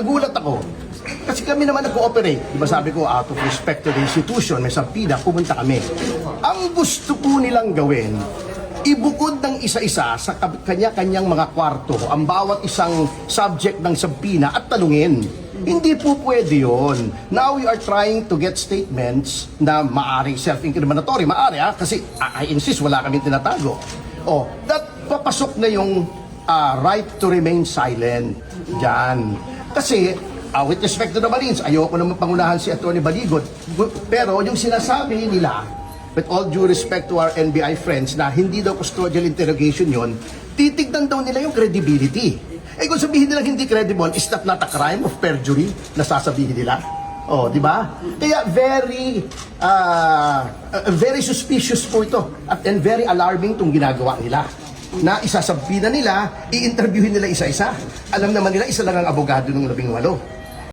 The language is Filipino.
Nagulat ako. Kasi kami naman nag-cooperate. Diba sabi ko, out of respect to the institution, may sabpina, pumunta kami. Ang gusto po nilang gawin, ibukod ng isa-isa sa kanya-kanyang mga kwarto ang bawat isang subject ng sabpina at talungin. Hindi po pwede yun. Now we are trying to get statements na maaring self-incriminatory. Maari kasi I insist, wala kaming tinatago. That papasok na yung right to remain silent dyan. Kasi, with respect to the Marines, ayoko naman pangunahan si Atty. Baligot. Pero yung sinasabi nila, with all due respect to our NBI friends, na hindi daw custodial interrogation yon, titignan daw nila yung credibility. Kung sabihin nila hindi credible, is that not a crime of perjury na sasabihin nila? Di ba? Kaya very suspicious po ito and very alarming itong ginagawa nila. Na isasabina nila, i-interviewin nila isa-isa. Alam naman nila, isa lang ang abogado ng 18.